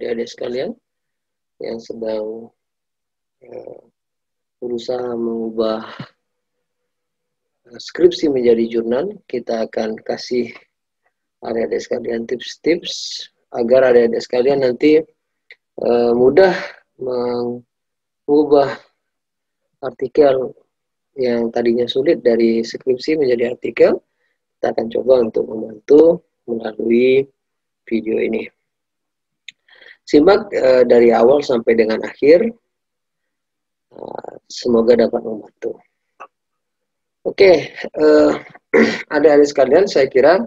adik-adik sekalian yang sedang berusaha mengubah skripsi menjadi jurnal. Kita akan kasih adik-adik sekalian tips-tips agar adik-adik sekalian nanti mudah mengubah artikel yang tadinya sulit dari skripsi menjadi artikel. Kita akan coba untuk membantu melalui video ini. Simak dari awal sampai dengan akhir. Semoga dapat membantu. Oke, adik-adik sekalian, saya kira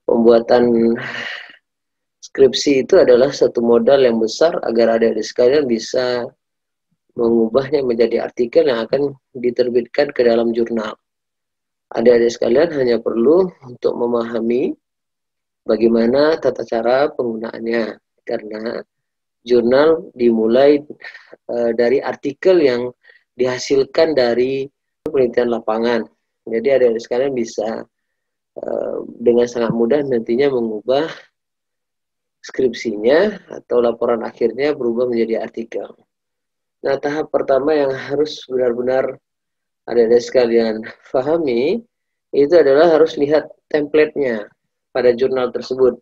pembuatan skripsi itu adalah satu modal yang besar agar adik-adik sekalian bisa mengubahnya menjadi artikel yang akan diterbitkan ke dalam jurnal. Adik-adik sekalian hanya perlu untuk memahami bagaimana tata cara penggunaannya, karena jurnal dimulai dari artikel yang dihasilkan dari penelitian lapangan. Jadi adik-adik sekalian bisa dengan sangat mudah nantinya mengubah skripsinya atau laporan akhirnya berubah menjadi artikel. Nah, tahap pertama yang harus benar-benar adik-adik sekalian pahami itu adalah harus lihat template-nya pada jurnal tersebut.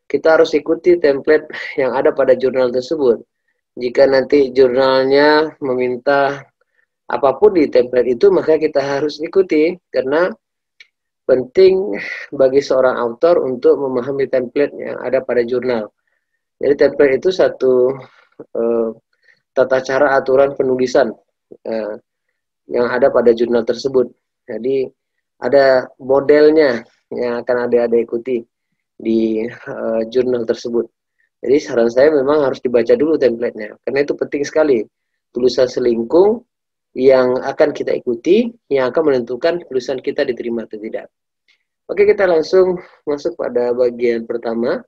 Kita harus ikuti template yang ada pada jurnal tersebut. Jika nanti jurnalnya meminta apapun di template itu, maka kita harus ikuti, karena penting bagi seorang author untuk memahami template yang ada pada jurnal. Jadi template itu satu tata cara aturan penulisan yang ada pada jurnal tersebut. Jadi ada modelnya yang akan adik-adik ikuti di jurnal tersebut. Jadi saran saya memang harus dibaca dulu template-nya, karena itu penting sekali. Tulisan selingkung yang akan kita ikuti, yang akan menentukan tulisan kita diterima atau tidak. Oke, kita langsung masuk pada bagian pertama.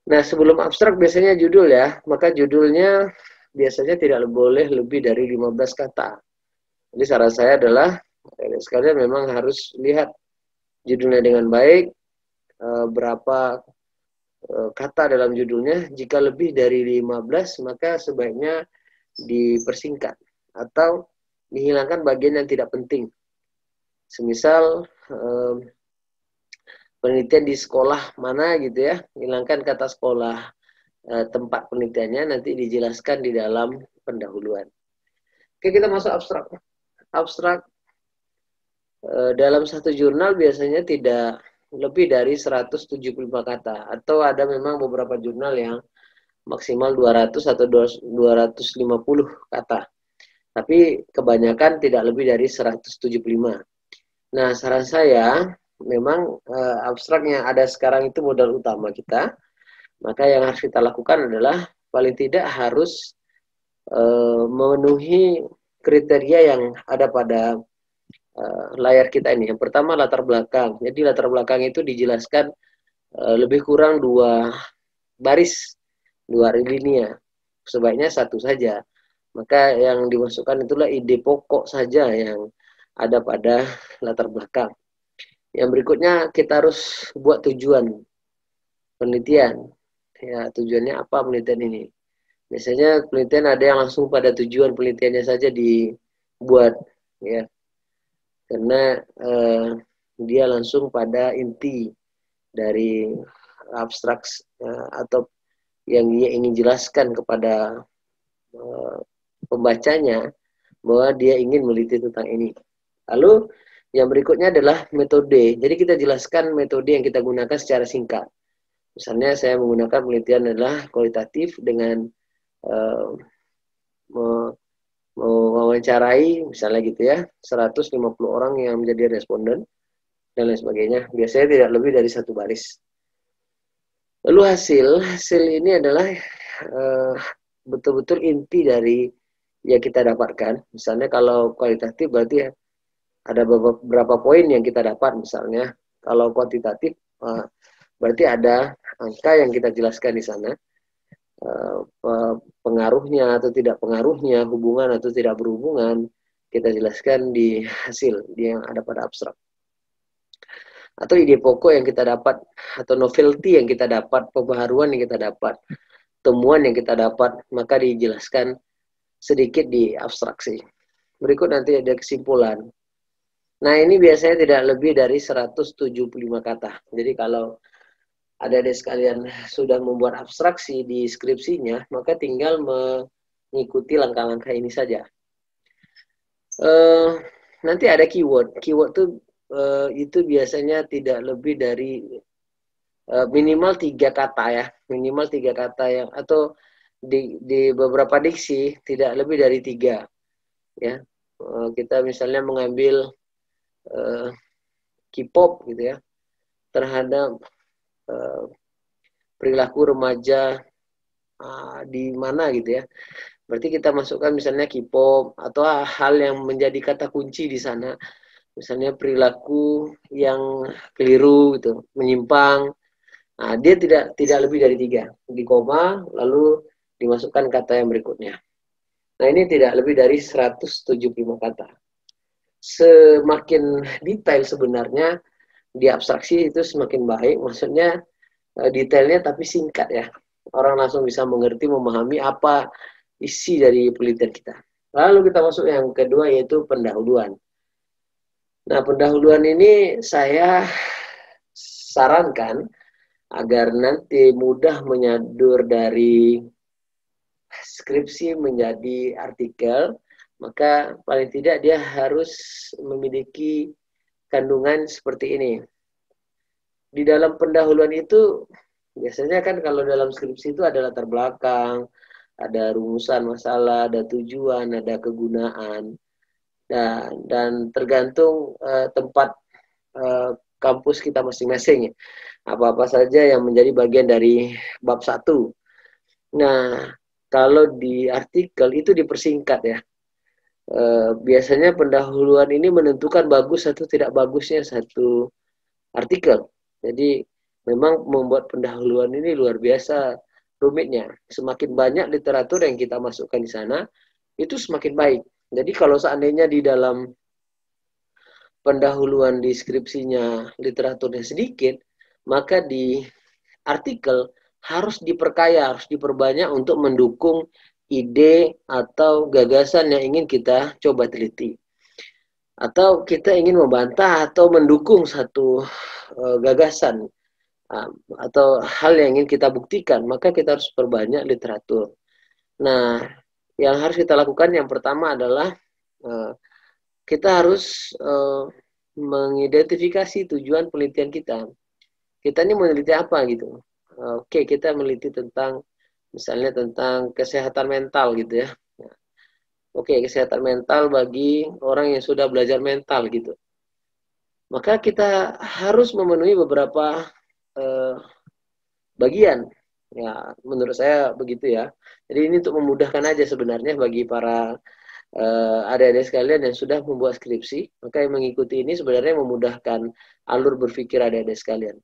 Nah, sebelum abstrak biasanya judul ya, maka judulnya biasanya tidak boleh lebih dari 15 kata. Jadi saran saya adalah, sekalian memang harus lihat judulnya dengan baik, berapa kata dalam judulnya. Jika lebih dari 15, maka sebaiknya dipersingkat atau dihilangkan bagian yang tidak penting. Semisal penelitian di sekolah mana gitu ya, hilangkan kata sekolah. Tempat penelitiannya nanti dijelaskan di dalam pendahuluan. Oke, kita masuk abstrak. Abstrak dalam satu jurnal biasanya tidak lebih dari 175 kata, atau ada memang beberapa jurnal yang maksimal 200 atau 250 kata. Tapi kebanyakan tidak lebih dari 175. Nah, saran saya memang abstrak yang ada sekarang itu modal utama kita. Maka yang harus kita lakukan adalah paling tidak harus memenuhi kriteria yang ada pada layar kita ini. Yang pertama latar belakang. Jadi latar belakang itu dijelaskan lebih kurang 2 baris, 2 linia. Sebaiknya 1 saja. Maka yang dimasukkan itulah ide pokok saja yang ada pada latar belakang. Yang berikutnya kita harus buat tujuan penelitian. Ya, tujuannya apa penelitian ini? Biasanya penelitian ada yang langsung pada tujuan penelitiannya saja dibuat, ya, karena dia langsung pada inti dari abstrak atau yang dia ingin jelaskan kepada pembacanya bahwa dia ingin meneliti tentang ini. Lalu yang berikutnya adalah metode. Jadi kita jelaskan metode yang kita gunakan secara singkat. Misalnya saya menggunakan penelitian adalah kualitatif dengan mewawancarai misalnya gitu ya 150 orang yang menjadi responden dan lain sebagainya. Biasanya tidak lebih dari 1 baris. Lalu hasil ini adalah betul-betul inti dari yang kita dapatkan. Misalnya kalau kualitatif berarti ada beberapa poin yang kita dapat misalnya. Kalau kuantitatif berarti ada angka yang kita jelaskan di sana, pengaruhnya atau tidak pengaruhnya, hubungan atau tidak berhubungan, kita jelaskan di hasil yang ada pada abstrak. Atau ide pokok yang kita dapat, atau novelty yang kita dapat, pembaharuan yang kita dapat. temuan yang kita dapat, maka dijelaskan sedikit di abstraksi. Berikut nanti ada kesimpulan. Nah, ini biasanya tidak lebih dari 175 kata. Jadi kalau adik-adik sekalian sudah membuat abstraksi di skripsinya, maka tinggal mengikuti langkah-langkah ini saja. Nanti ada keyword. Keyword itu biasanya tidak lebih dari minimal 3 kata ya. Minimal 3 kata yang, atau di beberapa diksi tidak lebih dari 3. Ya. Kita misalnya mengambil K-pop gitu ya, terhadap perilaku remaja di mana gitu ya. Berarti kita masukkan misalnya K-pop atau hal yang menjadi kata kunci di sana. Misalnya perilaku yang keliru gitu, menyimpang. Nah, dia tidak lebih dari 3. Di koma lalu dimasukkan kata yang berikutnya. Nah, ini tidak lebih dari 175 kata. Semakin detail sebenarnya di abstraksi itu semakin baik, maksudnya detailnya tapi singkat ya. Orang langsung bisa mengerti, memahami apa isi dari penelitian kita. Lalu kita masuk yang kedua, yaitu pendahuluan. Nah, pendahuluan ini saya sarankan agar nanti mudah menyadur dari skripsi menjadi artikel, maka paling tidak dia harus memiliki kandungan seperti ini. Di dalam pendahuluan itu, biasanya kan kalau dalam skripsi itu ada latar belakang, ada rumusan masalah, ada tujuan, ada kegunaan, dan tergantung tempat kampus kita masing-masing. Apa-apa saja yang menjadi bagian dari bab 1. Nah, kalau di artikel itu dipersingkat ya. Biasanya pendahuluan ini menentukan bagus atau tidak bagusnya satu artikel. Jadi memang membuat pendahuluan ini luar biasa rumitnya. Semakin banyak literatur yang kita masukkan di sana, itu semakin baik. Jadi kalau seandainya di dalam pendahuluan deskripsinya literaturnya sedikit, maka di artikel harus diperkaya, harus diperbanyak untuk mendukung ide atau gagasan yang ingin kita coba teliti. Atau kita ingin membantah atau mendukung satu gagasan atau hal yang ingin kita buktikan, maka kita harus perbanyak literatur. Nah, yang harus kita lakukan yang pertama adalah kita harus mengidentifikasi tujuan penelitian kita. Kita ini meneliti apa gitu. Oke, kita meneliti tentang misalnya tentang kesehatan mental gitu ya. Oke, kesehatan mental bagi orang yang sudah belajar mental gitu. Maka kita harus memenuhi beberapa bagian. Ya, menurut saya begitu ya. Jadi ini untuk memudahkan aja sebenarnya bagi para adik-adik sekalian yang sudah membuat skripsi, maka yang mengikuti ini sebenarnya memudahkan alur berpikir adik-adik sekalian.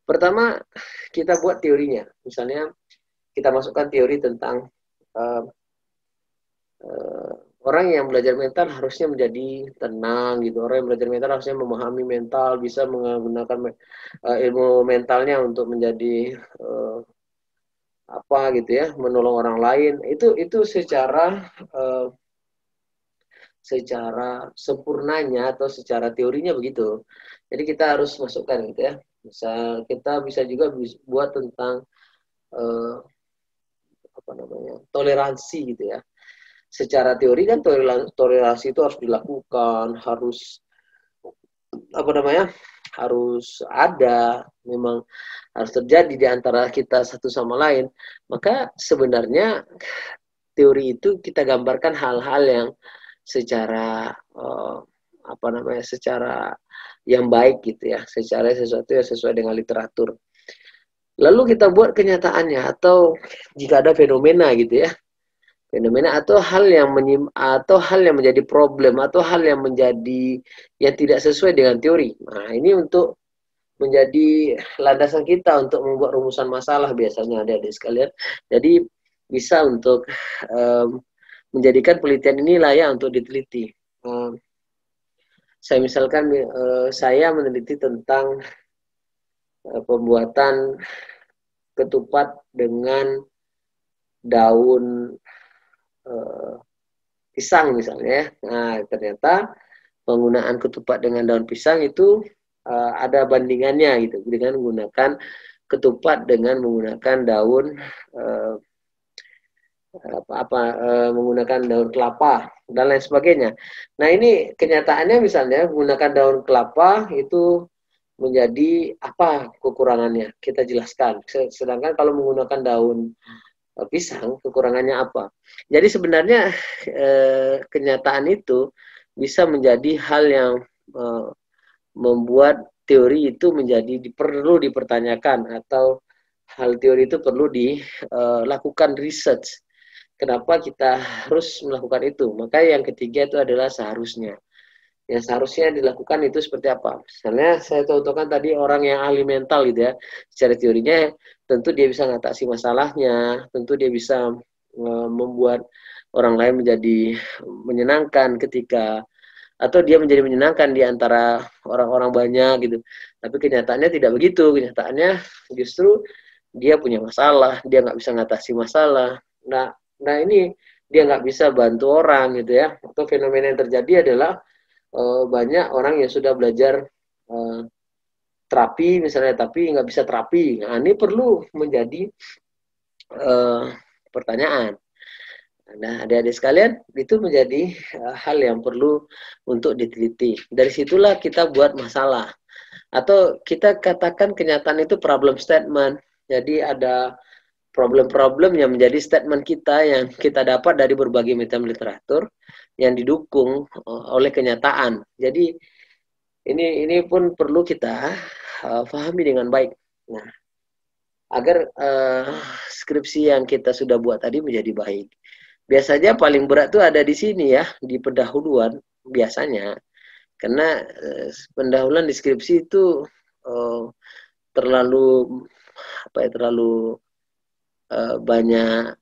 Pertama, kita buat teorinya. Misalnya, kita masukkan teori tentang orang yang belajar mental harusnya menjadi tenang gitu. Orang yang belajar mental harusnya memahami mental, bisa menggunakan ilmu mentalnya untuk menjadi apa gitu ya, menolong orang lain. Itu secara sempurnanya atau secara teorinya begitu. Jadi kita harus masukkan gitu ya. Kita bisa juga buat tentang toleransi gitu ya. Secara teori kan toleransi itu harus dilakukan, harus harus ada, memang harus terjadi di antara kita satu sama lain. Maka sebenarnya teori itu kita gambarkan hal-hal yang secara secara yang baik gitu ya, secara sesuatu yang sesuai dengan literatur. Lalu kita buat kenyataannya, atau jika ada fenomena gitu ya, fenomena atau hal yang menjadi problem atau hal yang menjadi yang tidak sesuai dengan teori. Nah, ini untuk menjadi landasan kita untuk membuat rumusan masalah biasanya adik-adik sekalian. Jadi bisa untuk menjadikan penelitian ini layak untuk diteliti. Saya misalkan saya meneliti tentang pembuatan ketupat dengan daun pisang misalnya ya. Nah, ternyata penggunaan ketupat dengan daun pisang itu ada bandingannya gitu dengan menggunakan ketupat dengan menggunakan daun menggunakan daun kelapa dan lain sebagainya. Nah, ini kenyataannya misalnya menggunakan daun kelapa itu menjadi apa kekurangannya? Kita jelaskan. Sedangkan kalau menggunakan daun pisang, kekurangannya apa? Jadi sebenarnya kenyataan itu bisa menjadi hal yang membuat teori itu menjadi perlu dipertanyakan atau hal teori itu perlu dilakukan research. Kenapa kita harus melakukan itu? Maka yang ketiga itu adalah seharusnya. Yang seharusnya dilakukan itu seperti apa? Misalnya saya contohkan tadi orang yang ahli mental gitu ya. Secara teorinya tentu dia bisa mengatasi masalahnya, tentu dia bisa membuat orang lain menjadi menyenangkan ketika atau dia menjadi menyenangkan di antara orang-orang banyak gitu. Tapi kenyataannya tidak begitu. Kenyataannya justru dia punya masalah, dia nggak bisa mengatasi masalah. Nah ini dia nggak bisa bantu orang gitu ya. Atau fenomena yang terjadi adalah banyak orang yang sudah belajar terapi misalnya, tapi nggak bisa terapi. Nah ini perlu menjadi pertanyaan. Nah, adik-adik sekalian, itu menjadi hal yang perlu untuk diteliti. Dari situlah kita buat masalah. Atau kita katakan kenyataan itu problem statement. Jadi ada problem-problem yang menjadi statement kita yang kita dapat dari berbagai macam literatur yang didukung oleh kenyataan. Jadi ini pun perlu kita pahami dengan baik. Nah, agar skripsi yang kita sudah buat tadi menjadi baik. Biasanya paling berat tuh ada di sini ya, di pendahuluan biasanya. Karena pendahuluan deskripsi itu terlalu terlalu banyak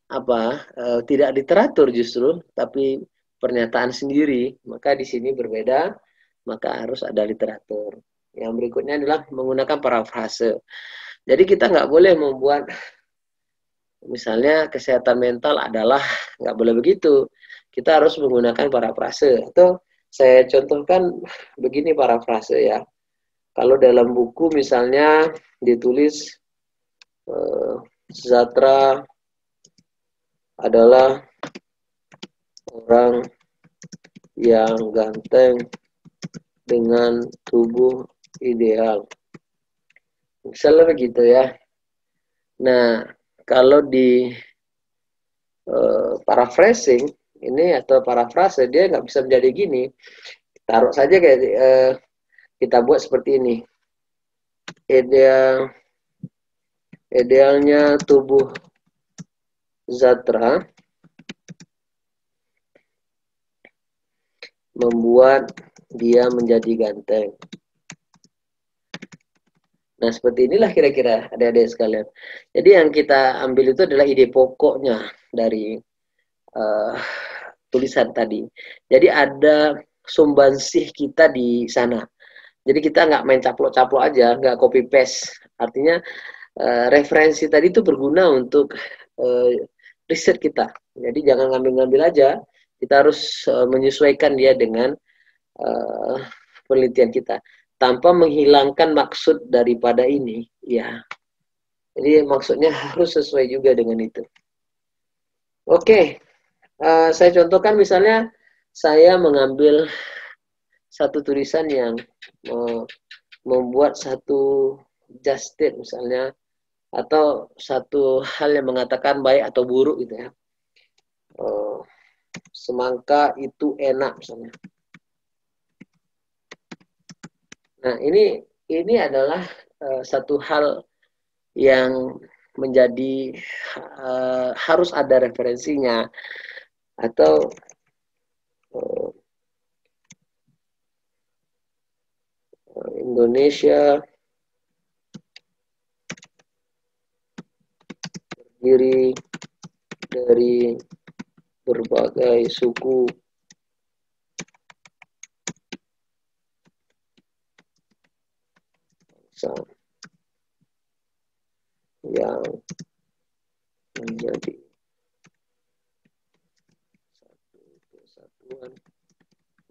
tidak literatur justru, tapi pernyataan sendiri. Maka di sini berbeda, maka harus ada literatur. Yang berikutnya adalah menggunakan parafrase. Jadi kita nggak boleh membuat misalnya kesehatan mental adalah nggak boleh begitu. Kita harus menggunakan parafrase. Atau saya contohkan begini parafrase ya. Kalau dalam buku misalnya ditulis Zatra adalah orang yang ganteng dengan tubuh ideal. Misalnya begitu ya. Nah, kalau di paraphrasing ini atau parafrase dia nggak bisa menjadi gini. Taruh saja kayak kita buat seperti ini. Idealnya tubuh Zatra membuat dia menjadi ganteng. Nah, seperti inilah kira-kira adik-adik sekalian. Jadi yang kita ambil itu adalah ide pokoknya dari tulisan tadi. Jadi ada sumbangsih kita di sana. Jadi kita nggak main caplok-caplok aja, nggak copy paste. Artinya referensi tadi itu berguna untuk riset kita. Jadi jangan ngambil-ngambil aja. Kita harus menyesuaikan dia dengan penelitian kita tanpa menghilangkan maksud daripada ini. Ya, jadi maksudnya harus sesuai juga dengan itu. Oke, saya contohkan misalnya saya mengambil satu tulisan yang membuat satu just state misalnya atau satu hal yang mengatakan baik atau buruk gitu ya. Semangka itu enak misalnya. Nah, ini adalah satu hal yang menjadi harus ada referensinya atau Indonesia terdiri dari berbagai suku bangsa yang menjadi kesatuan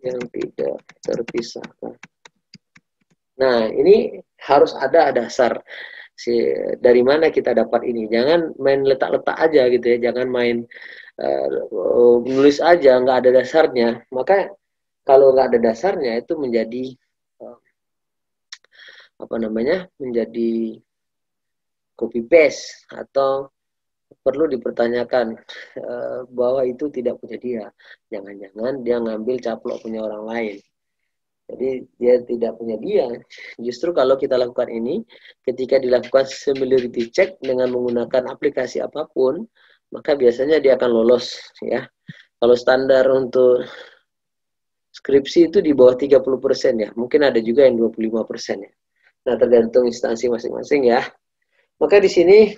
yang tidak terpisahkan. Nah, ini harus ada dasar dari mana kita dapat ini. Jangan main letak-letak aja gitu ya, jangan main nulis aja nggak ada dasarnya. Maka kalau nggak ada dasarnya itu menjadi menjadi copy paste atau perlu dipertanyakan bahwa itu tidak punya dia. Jangan-jangan dia ngambil caplok punya orang lain. Jadi dia tidak punya dia. Justru kalau kita lakukan ini, ketika dilakukan similarity check dengan menggunakan aplikasi apapun, maka biasanya dia akan lolos ya. Kalau standar untuk skripsi itu di bawah 30% ya. Mungkin ada juga yang 25% ya. Nah, tergantung instansi masing-masing ya. Maka di sini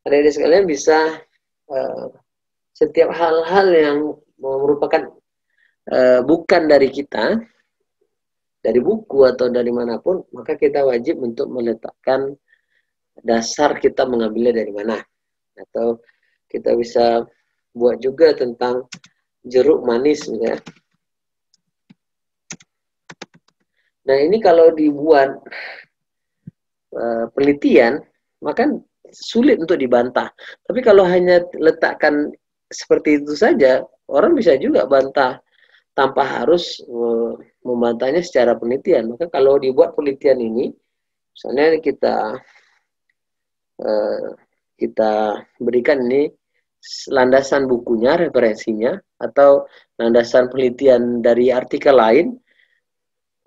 adik-adik sekalian bisa setiap hal-hal yang merupakan bukan dari kita, dari buku atau dari manapun, maka kita wajib untuk meletakkan dasar kita mengambilnya dari mana. Atau kita bisa buat juga tentang jeruk manis ya. Nah, ini kalau dibuat penelitian, maka sulit untuk dibantah. Tapi kalau hanya letakkan seperti itu saja, orang bisa juga bantah tanpa harus membantahnya secara penelitian. Maka kalau dibuat penelitian ini, misalnya kita berikan ini landasan bukunya, referensinya, atau landasan penelitian dari artikel lain,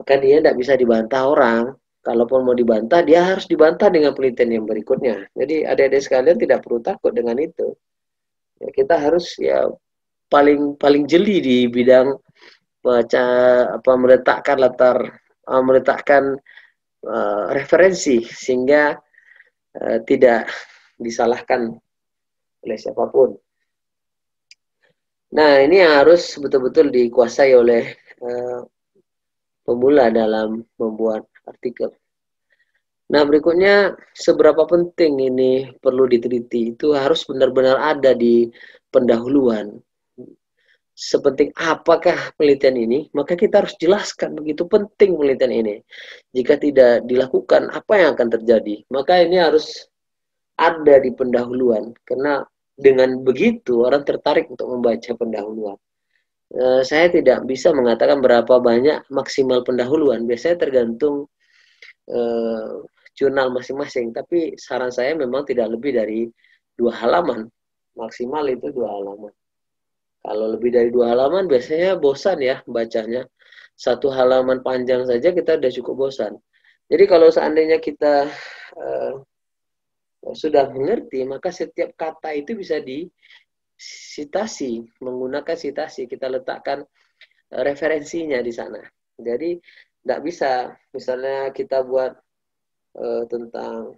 maka dia tidak bisa dibantah orang. Kalaupun mau dibantah, dia harus dibantah dengan penelitian yang berikutnya. Jadi adik-adik sekalian tidak perlu takut dengan itu. Ya, kita harus ya paling jeli di bidang meletakkan referensi sehingga tidak disalahkan oleh siapapun. Nah, ini yang harus betul-betul dikuasai oleh pemula dalam membuat artikel. Nah, berikutnya seberapa penting ini perlu diteliti, itu harus benar-benar ada di pendahuluan. Sepenting apakah penelitian ini, maka kita harus jelaskan begitu penting penelitian ini. Jika tidak dilakukan, apa yang akan terjadi? Maka ini harus ada di pendahuluan, karena dengan begitu orang tertarik untuk membaca pendahuluan. Saya tidak bisa mengatakan berapa banyak maksimal pendahuluan, biasanya tergantung jurnal masing-masing, tapi saran saya memang tidak lebih dari 2 halaman, maksimal itu 2 halaman. Kalau lebih dari 2 halaman biasanya bosan ya bacanya. 1 halaman panjang saja kita sudah cukup bosan. Jadi kalau seandainya kita sudah mengerti, maka setiap kata itu bisa disitasi, menggunakan sitasi, kita letakkan referensinya di sana. Jadi tidak bisa, misalnya kita buat tentang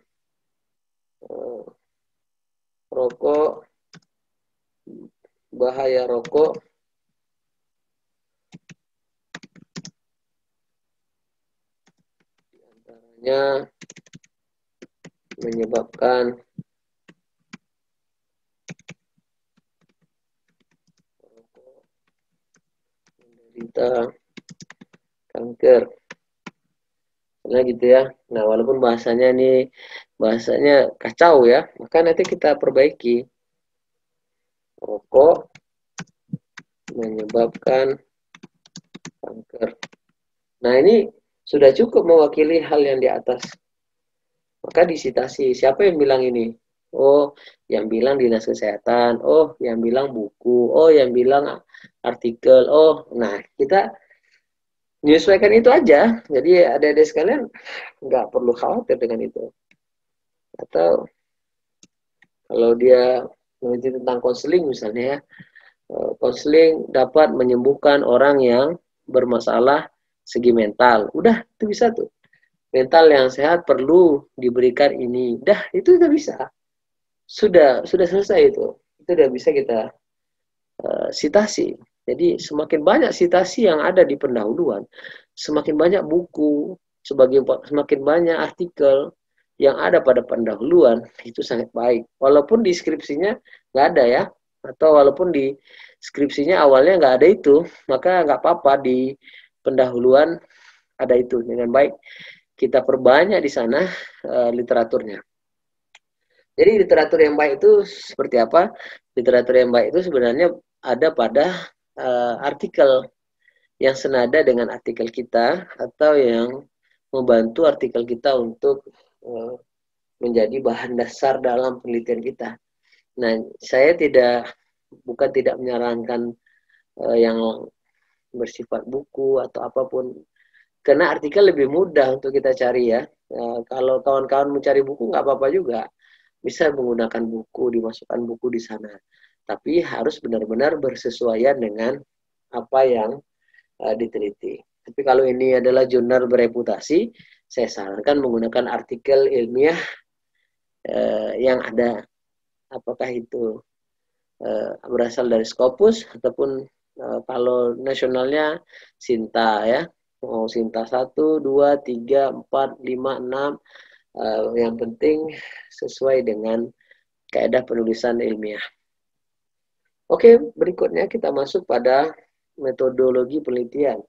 rokok, bahaya rokok, diantaranya menyebabkan menderita kanker. Nah gitu ya. Nah walaupun bahasanya kacau ya, maka nanti kita perbaiki. Rokok menyebabkan kanker. Nah ini sudah cukup mewakili hal yang di atas. Maka disitasi. Siapa yang bilang ini? Oh, yang bilang dinas kesehatan. Oh, yang bilang buku. Oh, yang bilang artikel. Oh, nah kita menyesuaikan itu aja. Jadi adik-adik sekalian nggak perlu khawatir dengan itu. Atau kalau dia meneliti tentang konseling misalnya ya, konseling dapat menyembuhkan orang yang bermasalah segi mental. Udah, itu bisa tuh. Mental yang sehat perlu diberikan ini. Dah, itu udah bisa. Sudah selesai itu. Itu udah bisa kita sitasi. Jadi semakin banyak sitasi yang ada di pendahuluan, semakin banyak buku, semakin banyak artikel yang ada pada pendahuluan, itu sangat baik. Walaupun deskripsinya nggak ada ya, Atau walaupun di skripsinya awalnya nggak ada itu, maka nggak apa-apa di pendahuluan ada itu. Dengan baik kita perbanyak di sana literaturnya. Jadi literatur yang baik itu seperti apa? Literatur yang baik itu sebenarnya ada pada artikel yang senada dengan artikel kita atau yang membantu artikel kita untuk menjadi bahan dasar dalam penelitian kita. Nah, saya bukan tidak menyarankan yang bersifat buku atau apapun, karena artikel lebih mudah untuk kita cari ya. Kalau kawan-kawan mencari buku nggak apa-apa juga, bisa menggunakan buku, dimasukkan buku di sana. Tapi harus benar-benar bersesuaian dengan apa yang diteliti. Tapi kalau ini adalah jurnal bereputasi, saya sarankan menggunakan artikel ilmiah yang ada, apakah itu berasal dari Scopus ataupun kalau nasionalnya Sinta ya. Mau Sinta 1, 2, 3, 4, 5, 6. Yang penting sesuai dengan kaidah penulisan ilmiah. Oke, berikutnya kita masuk pada metodologi penelitian.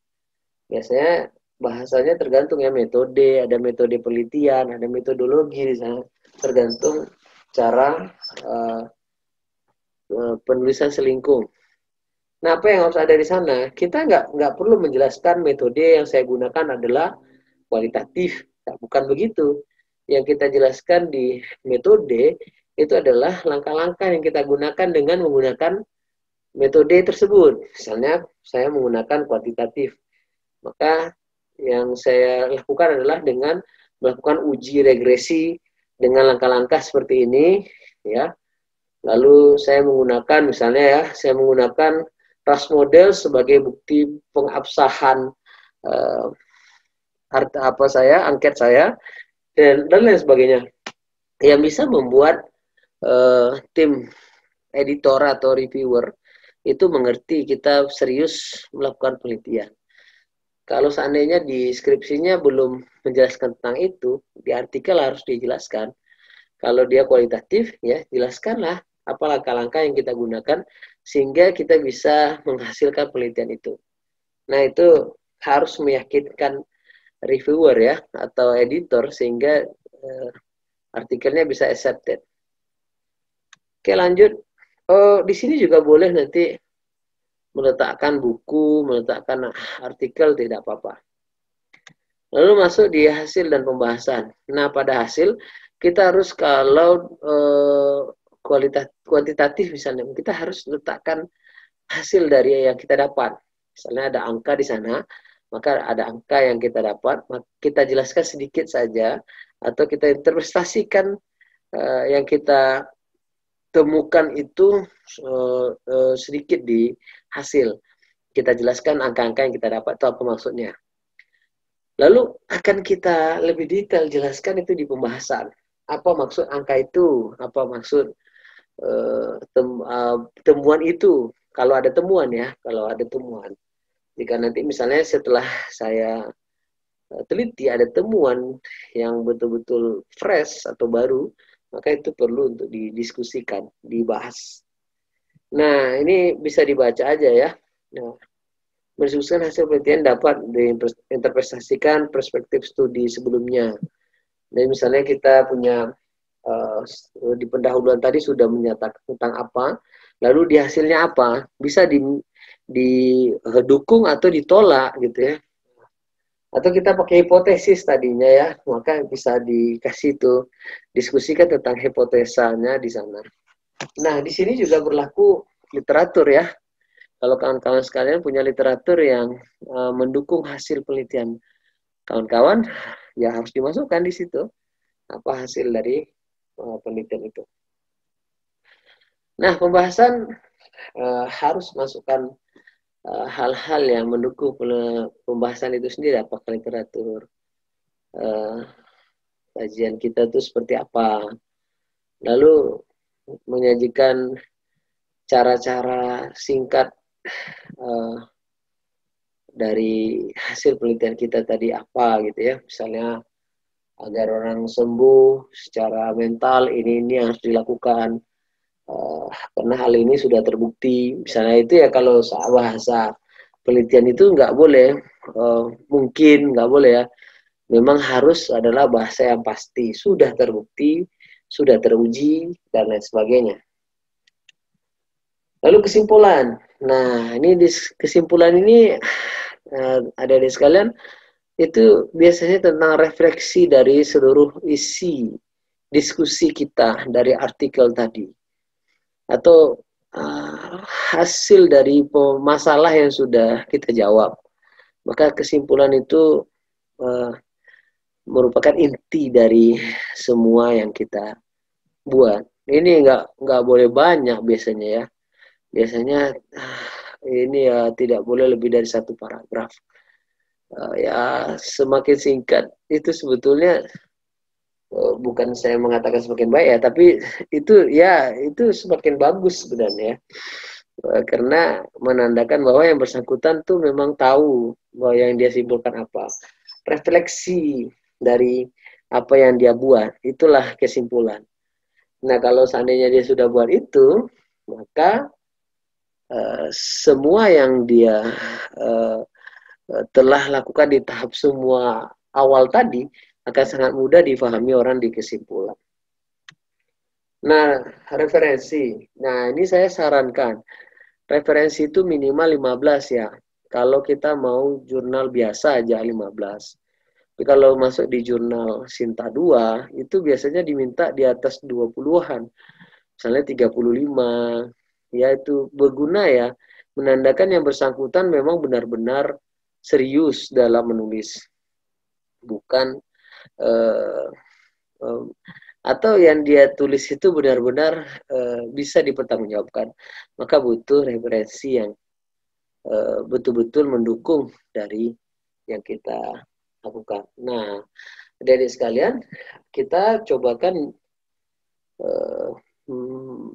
Biasanya bahasanya tergantung ya, metode, ada metode penelitian, ada metodologi di sana. Tergantung cara penulisan selingkuh. Nah, apa yang harus ada di sana? Kita nggak perlu menjelaskan metode yang saya gunakan adalah kualitatif. Nah, bukan begitu. Yang kita jelaskan di metode itu adalah langkah-langkah yang kita gunakan dengan menggunakan metode tersebut. Misalnya, saya menggunakan kuantitatif. Maka yang saya lakukan adalah dengan melakukan uji regresi dengan langkah-langkah seperti ini, ya. Lalu saya menggunakan, misalnya ya, saya menggunakan RAS model sebagai bukti pengabsahan angket saya dan lain sebagainya, yang bisa membuat tim editor atau reviewer itu mengerti kita serius melakukan penelitian. Kalau seandainya di skripsinya belum menjelaskan tentang itu, di artikel harus dijelaskan. Kalau dia kualitatif, ya jelaskanlah apa langkah-langkah yang kita gunakan sehingga kita bisa menghasilkan penelitian itu. Nah, itu harus meyakinkan reviewer ya atau editor sehingga artikelnya bisa accepted. Oke, lanjut. Di sini juga boleh nanti meletakkan buku, meletakkan artikel, tidak apa-apa. Lalu masuk di hasil dan pembahasan. Nah, pada hasil kita harus, kalau kuantitatif misalnya, kita harus letakkan hasil dari yang kita dapat. Misalnya ada angka di sana, maka ada angka yang kita dapat, kita jelaskan sedikit saja, atau kita interpretasikan yang kita temukan itu sedikit di hasil. Kita jelaskan angka-angka yang kita dapat itu apa maksudnya. Lalu akan kita lebih detail jelaskan itu di pembahasan. Apa maksud angka itu? Apa maksud temuan itu? Kalau ada temuan ya, kalau ada temuan. Jika nanti misalnya setelah saya teliti ada temuan yang betul-betul fresh atau baru, maka itu perlu untuk didiskusikan, dibahas. Nah, ini bisa dibaca aja ya. Nah, mendiskusikan hasil penelitian dapat diinterpretasikan perspektif studi sebelumnya. Jadi misalnya kita punya di pendahuluan tadi sudah menyatakan tentang apa, lalu di hasilnya apa, bisa didukung atau ditolak gitu ya. Atau kita pakai hipotesis tadinya ya, maka bisa dikasih itu diskusikan tentang hipotesanya di sana. Nah, di sini juga berlaku literatur ya. Kalau kawan-kawan sekalian punya literatur yang mendukung hasil penelitian kawan-kawan, ya harus dimasukkan di situ apa hasil dari penelitian itu. Nah, pembahasan harus masukkan hal-hal yang mendukung pembahasan itu sendiri, apakah literatur, kajian kita itu seperti apa. Lalu menyajikan cara-cara singkat dari hasil penelitian kita tadi apa gitu ya. Misalnya agar orang sembuh secara mental ini yang harus dilakukan. karena hal ini sudah terbukti. Misalnya itu ya kalau bahasa penelitian itu nggak boleh, mungkin nggak boleh ya. Memang harus adalah bahasa yang pasti, sudah terbukti, sudah teruji, dan lain sebagainya. Lalu kesimpulan. Nah, ini kesimpulan ini adik-adik sekalian, itu biasanya tentang refleksi dari seluruh isi diskusi kita dari artikel tadi. Atau hasil dari masalah yang sudah kita jawab. Maka kesimpulan itu merupakan inti dari semua yang kita buat. Ini nggak boleh banyak biasanya ya. Biasanya ini ya tidak boleh lebih dari satu paragraf. Ya semakin singkat itu sebetulnya bukan saya mengatakan semakin baik ya, tapi itu semakin bagus sebenarnya. Karena menandakan bahwa yang bersangkutan tuh memang tahu bahwa yang dia simpulkan apa. Refleksi dari apa yang dia buat, itulah kesimpulan. Nah, kalau seandainya dia sudah buat itu, maka semua yang dia telah lakukan di tahap semua awal tadi akan sangat mudah difahami orang di kesimpulan. Nah, referensi. Nah, ini saya sarankan. Referensi itu minimal 15 ya. Kalau kita mau jurnal biasa aja 15. Tapi kalau masuk di jurnal Sinta 2, itu biasanya diminta di atas 20-an. Misalnya 35. Ya itu berguna ya. Menandakan yang bersangkutan memang benar-benar serius dalam menulis. Bukan atau yang dia tulis itu benar-benar bisa dipertanggungjawabkan. Maka butuh referensi yang betul-betul mendukung dari yang kita lakukan. Nah, adik-adik sekalian, kita cobakan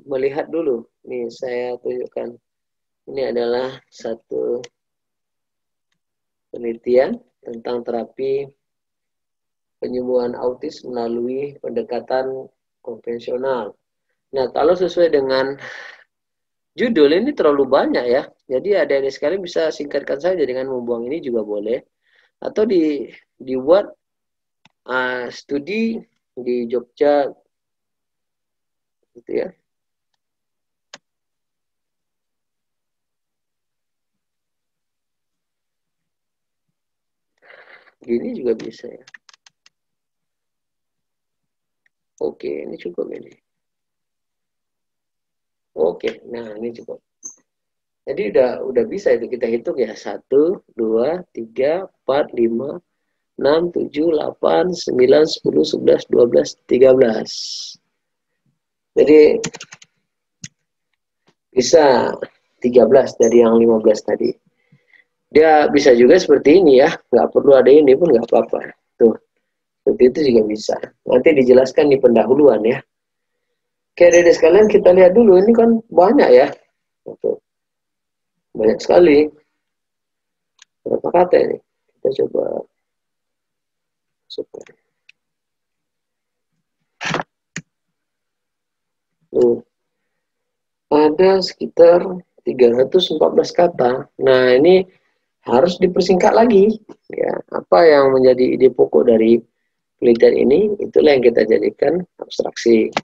melihat dulu. Nih saya tunjukkan. Ini adalah satu penelitian tentang terapi penyembuhan autis melalui pendekatan konvensional. Nah, kalau sesuai dengan judul ini terlalu banyak ya. Jadi adik-adik sekalian bisa singkatkan saja dengan membuang ini juga boleh. Atau dibuat studi di Jogja gitu ya. Gini juga bisa ya. Oke, ini cukup ini. Oke, nah ini cukup. Jadi udah bisa itu kita hitung ya. 1, 2, 3, 4, 5, 6, 7, 8, 9, 10, 11, 12, 13. Jadi bisa 13 dari yang 15 tadi. Dia bisa juga seperti ini ya. Nggak perlu ada ini pun nggak apa-apa. Tuh, seperti itu juga bisa. Nanti dijelaskan di pendahuluan ya. Oke, dari sekalian kita lihat dulu. Ini kan banyak ya. Banyak sekali. Berapa kata ini? Kita coba masukkan. Ada sekitar 314 kata. Nah, ini harus dipersingkat lagi. Ya, apa yang menjadi ide pokok dari penelitian ini, itulah yang kita jadikan abstraksi.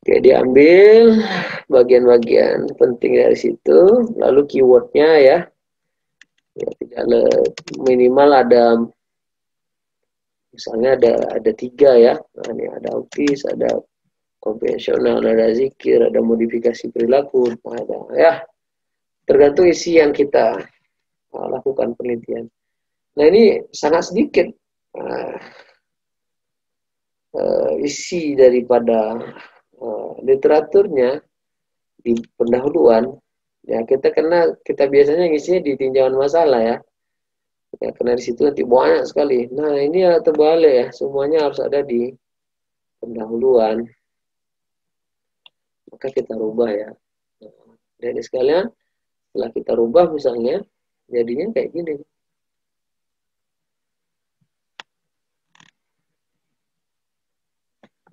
Oke, diambil bagian-bagian penting dari situ, lalu keywordnya ya, tidak minimal ada, misalnya ada 3 ya. Nah, ini ada autis, ada konvensional, ada zikir, ada modifikasi perilaku, ada ya, tergantung isi yang kita lakukan penelitian. Nah, ini sangat sedikit isi daripada literaturnya di pendahuluan. Ya, kita biasanya ngisinya di tinjauan masalah ya. Ya, karena di situ nanti banyak sekali. Nah, ini ya terbalik ya, semuanya harus ada di pendahuluan. Maka kita rubah ya. Nah, dari sekalian, setelah kita rubah misalnya, jadinya kayak gini.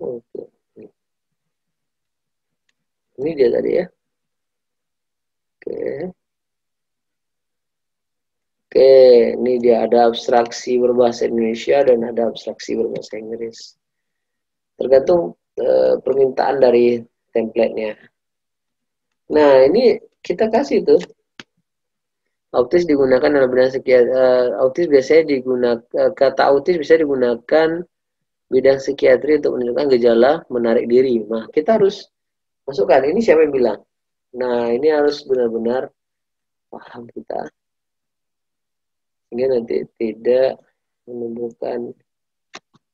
Oke. Ini dia tadi ya. Oke. Oke, ini dia ada abstraksi berbahasa Indonesia dan ada abstraksi berbahasa Inggris. Tergantung permintaan dari template-nya. Nah, ini kita kasih tuh. Autis digunakan dalam bidang psikiatri. Autis biasanya digunakan, kata autis bisa digunakan bidang psikiatri untuk menunjukkan gejala menarik diri. Nah, kita harus masukkan. Ini siapa yang bilang? Nah, ini harus benar-benar paham kita. Sehingga nanti tidak menimbulkan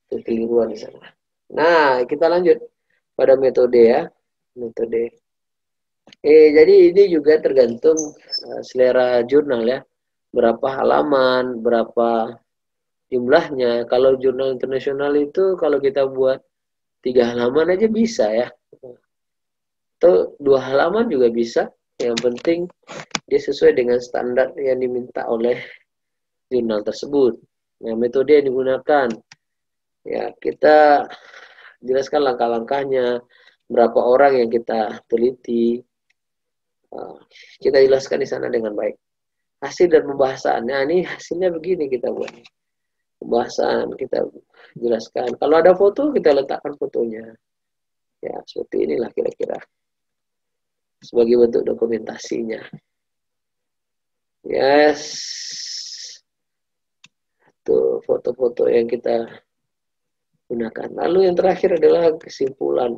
kekeliruan di sana. Nah, kita lanjut pada metode ya. Metode. Jadi ini juga tergantung selera jurnal ya. Berapa halaman, berapa jumlahnya. Kalau jurnal internasional itu kalau kita buat 3 halaman aja bisa ya. Atau 2 halaman juga bisa. Yang penting dia sesuai dengan standar yang diminta oleh jurnal tersebut. Nah, metode yang digunakan ya kita jelaskan langkah-langkahnya, berapa orang yang kita teliti. Kita jelaskan di sana dengan baik. Hasil dan pembahasan. Nah, ini hasilnya begini kita buat. Pembahasan kita jelaskan. Kalau ada foto, kita letakkan fotonya. Ya, seperti inilah kira-kira. Sebagai bentuk dokumentasinya. Yes. Tuh, foto-foto yang kita gunakan. Lalu yang terakhir adalah kesimpulan.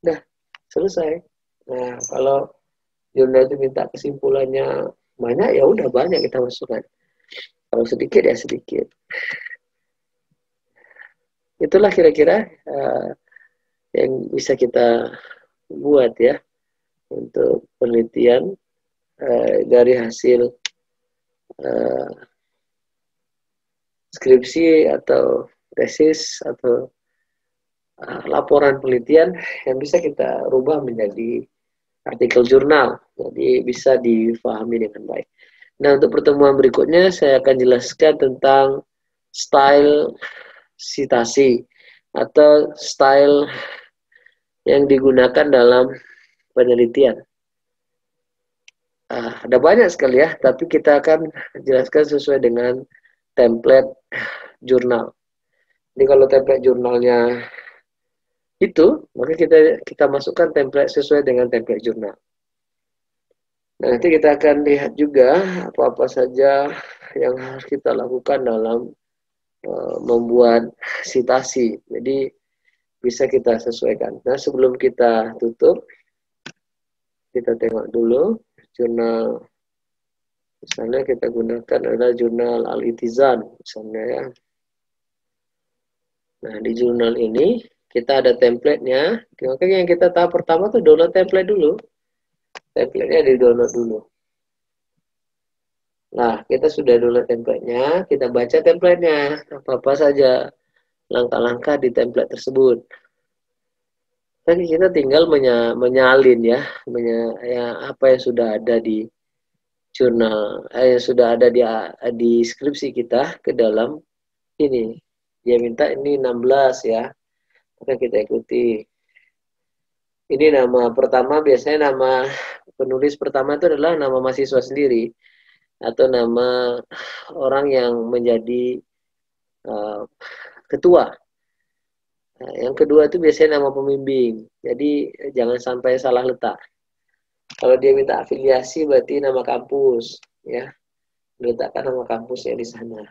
Nah, selesai. Nah, kalau jurnal itu minta kesimpulannya banyak, ya udah banyak kita masukkan. Kalau sedikit ya sedikit. Itulah kira-kira yang bisa kita buat ya untuk penelitian dari hasil skripsi atau tesis atau laporan penelitian yang bisa kita rubah menjadi artikel jurnal. Jadi bisa difahami dengan baik. Nah, untuk pertemuan berikutnya saya akan jelaskan tentang style sitasi atau style yang digunakan dalam penelitian. Ada banyak sekali ya, tapi kita akan jelaskan sesuai dengan template jurnal. Jadi kalau template jurnalnya itu, maka kita masukkan template sesuai dengan template jurnal. Nah, nanti kita akan lihat juga apa-apa saja yang harus kita lakukan dalam membuat sitasi. Jadi bisa kita sesuaikan. Nah, sebelum kita tutup, kita tengok dulu jurnal. Misalnya kita gunakan adalah jurnal Al-Itizan, misalnya ya. Nah, di jurnal ini kita ada template-nya. Makanya yang kita tahap pertama tuh download template dulu. Template-nya di-download dulu. Nah, kita sudah download template-nya, kita baca template-nya. Apa-apa saja langkah-langkah di template tersebut. Jadi kita tinggal menyalin ya, apa yang sudah ada di jurnal, yang sudah ada di skripsi kita ke dalam ini. Dia minta ini 16 ya, maka kita ikuti. Ini nama pertama, biasanya nama penulis pertama itu adalah nama mahasiswa sendiri atau nama orang yang menjadi ketua. Nah, yang kedua itu biasanya nama pembimbing. Jadi jangan sampai salah letak. Kalau dia minta afiliasi berarti nama kampus, ya. Diletakkan nama kampusnya di sana.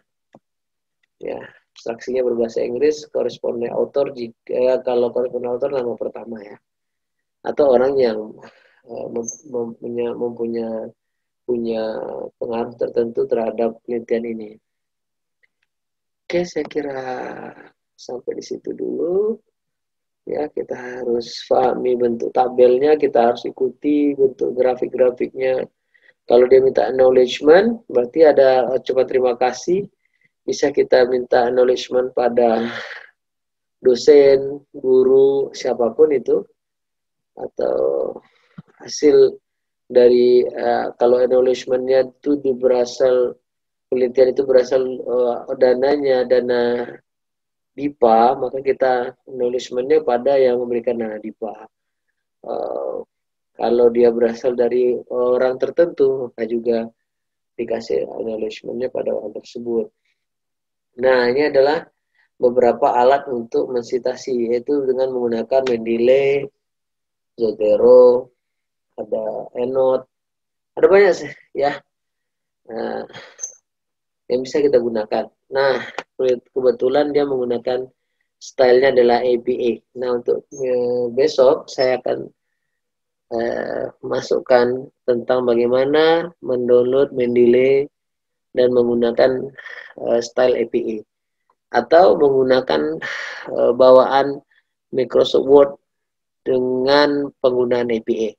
Ya, abstraksinya berbahasa Inggris, koresponden author jika kalau koresponden author nama pertama ya. Atau orang yang punya pengaruh tertentu terhadap penelitian ini. Oke, saya kira sampai di situ dulu. Ya, kita harus pahami bentuk tabelnya, kita harus ikuti bentuk grafik-grafiknya. Kalau dia minta acknowledgement, berarti ada coba terima kasih. Bisa kita minta acknowledgement pada dosen, guru, siapapun itu. Atau hasil dari kalau acknowledgement-nya itu berasal, penelitian itu berasal dananya dana DIPA, maka kita acknowledgement-nya pada yang memberikan dana DIPA. Kalau dia berasal dari orang tertentu, maka juga dikasih acknowledgement-nya pada orang tersebut. Nah, ini adalah beberapa alat untuk mensitasi, yaitu dengan menggunakan Mendeley, Zotero, ada ENOT, ada banyak sih ya yang bisa kita gunakan. Nah, kebetulan dia menggunakan stylenya adalah APA. Nah, untuk besok saya akan masukkan tentang bagaimana mendownload Mendeley dan menggunakan style APA atau menggunakan bawaan Microsoft Word dengan penggunaan APA.